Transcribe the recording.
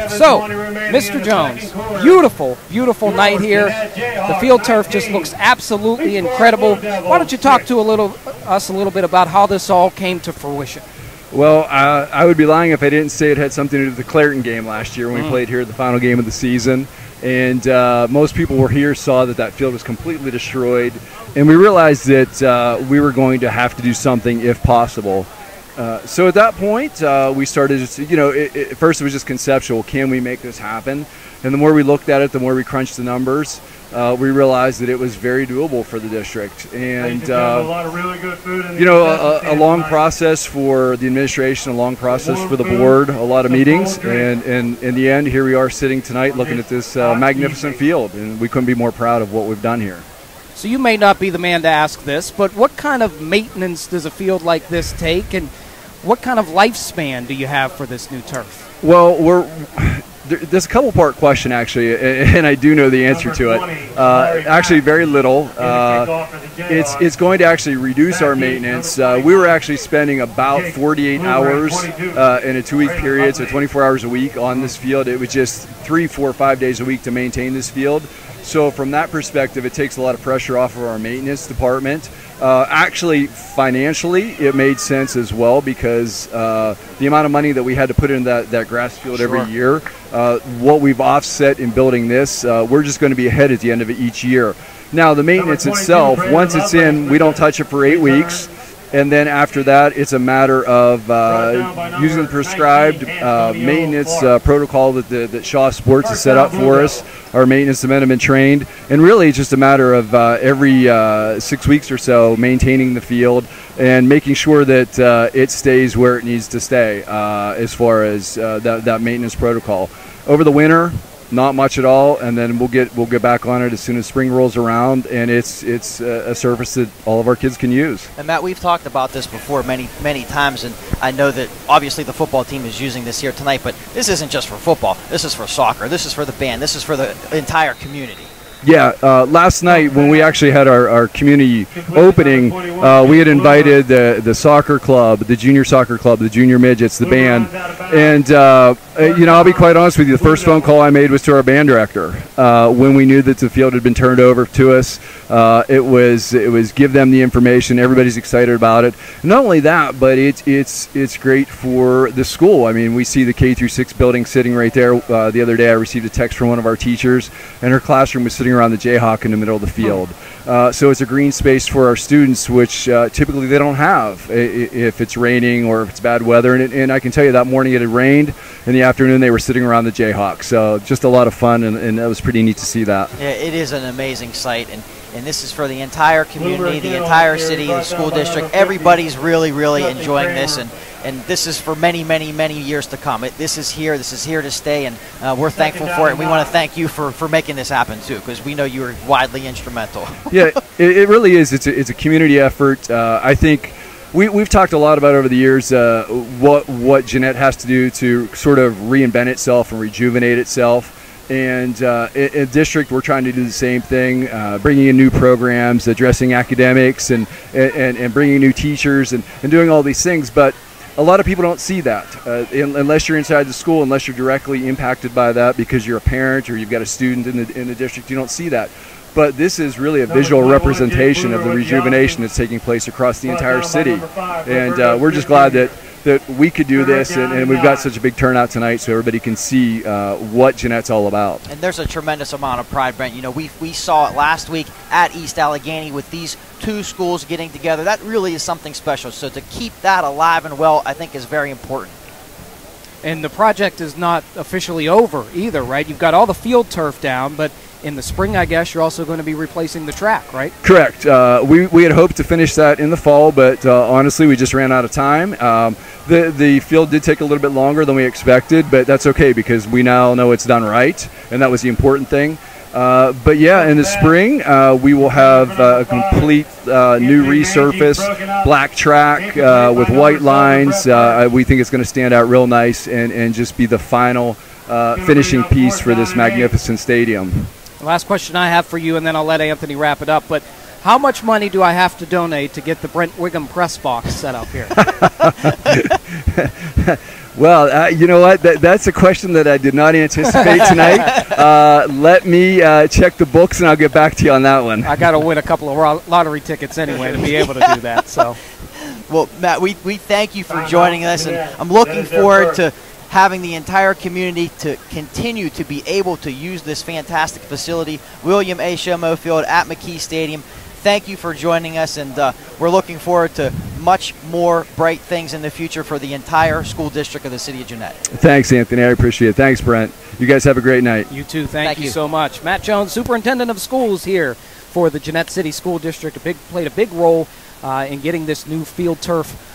So, Mr. Jones, beautiful, beautiful night here. The field turf just looks absolutely incredible. Why don't you talk to us a little bit about how this all came to fruition? Well, I would be lying if I didn't say it had something to do with the Clairton game last year when we played here, the final game of the season. And most people were here saw that field was completely destroyed. And we realized that we were going to have to do something if possible. So at that point, we started, at first it was just conceptual. Can we make this happen? And the more we looked at it, the more we crunched the numbers, we realized that it was very doable for the district. And, a lot of really good food a long process for the administration, a long process for the board, a lot of meetings. And in the end, here we are sitting tonight looking at this magnificent field. And we couldn't be more proud of what we've done here. So you may not be the man to ask this, but what kind of maintenance does a field like this take, and what kind of lifespan do you have for this new turf? Well, there's a couple-part question, actually, and I do know the answer to it. Actually, very little. It's going to actually reduce our maintenance. We were actually spending about 48 hours in a 2-week period, so 24 hours a week on this field. It was just 3, 4, 5 days a week to maintain this field. So from that perspective, it takes a lot of pressure off of our maintenance department. Actually, financially, it made sense as well because the amount of money that we had to put in that grass field every year, what we've offset in building this, we're just going to be ahead at the end of each year. Now, the maintenance itself, once it's in, we don't touch it for 8 weeks. And then after that, it's a matter of using the prescribed maintenance protocol that Shaw Sports has set up for us. Our maintenance men have been trained. And really, it's just a matter of every 6 weeks or so maintaining the field and making sure that it stays where it needs to stay as far as that maintenance protocol. Over the winter, not much at all, and then we'll get back on it as soon as spring rolls around, and it's a surface that all of our kids can use. And Matt, we've talked about this before many times, and I know that obviously the football team is using this here tonight, but this isn't just for football. This is for soccer. This is for the band. This is for the entire community. Yeah, last night when we actually had our community opening, we had invited the soccer club, the junior soccer club, the junior midgets, the band, and I'll be quite honest with you. The first phone call I made was to our band director when we knew that the field had been turned over to us. It was give them the information. Everybody's excited about it. Not only that, but it's great for the school. I mean, we see the K-6 building sitting right there. The other day, I received a text from one of our teachers, and her classroom was sitting around the Jayhawk in the middle of the field. So it's a green space for our students, which typically they don't have if it's raining or if it's bad weather. And I can tell you that morning it had rained. In the afternoon, they were sitting around the Jayhawk. So just a lot of fun, and it was pretty neat to see that. Yeah, it is an amazing sight, and this is for the entire community, the entire city, the school district. Everybody's really, really enjoying this, and this is for many, many, many years to come. This is here to stay, and we're thankful for it. And we want to thank you for making this happen too, because we know you were widely instrumental. Yeah, it really is. It's a community effort. I think we've talked a lot about over the years what Jeannette has to do to sort of reinvent itself and rejuvenate itself. And in district, we're trying to do the same thing, bringing in new programs, addressing academics, and bringing new teachers, and doing all these things. But a lot of people don't see that unless you're inside the school, unless you're directly impacted by that because you're a parent or you've got a student in the district. You don't see that. But this is really a visual representation of the rejuvenation that's taking place across the entire city. And we're just glad that we could do this, and we've got such a big turnout tonight so everybody can see what Jeannette's all about. And there's a tremendous amount of pride, Brent. We saw it last week at East Allegheny with these two schools getting together. That really is something special. So to keep that alive and well, I think is very important. And the project is not officially over either, right? You've got all the field turf down, but in the spring, I guess, you're also going to be replacing the track, right? Correct. We had hoped to finish that in the fall, but honestly, we just ran out of time. The field did take a little bit longer than we expected, but that's okay because we now know it's done right, and that was the important thing. But yeah, in the spring, we will have a complete new resurface, black track with white lines. We think it's going to stand out real nice and just be the final finishing piece for this magnificent stadium. Last question I have for you, and then I'll let Anthony wrap it up. But how much money do I have to donate to get the Brent Wiggum press box set up here? Well, you know what? That's a question that I did not anticipate tonight. Let me check the books, and I'll get back to you on that one. I got to win a couple of lottery tickets anyway to be able to do that. So, well, Matt, we thank you for joining us, and I'm looking forward to having the entire community to continue to be able to use this fantastic facility, William A. Shomo Field at McKee Stadium. Thank you for joining us, and we're looking forward to much more bright things in the future for the entire school district of the city of Jeannette. Thanks, Anthony. I appreciate it. Thanks, Brent. You guys have a great night. You too. Thank you so much. Matt Jones, Superintendent of Schools here for the Jeannette City School District, played a big role in getting this new field turf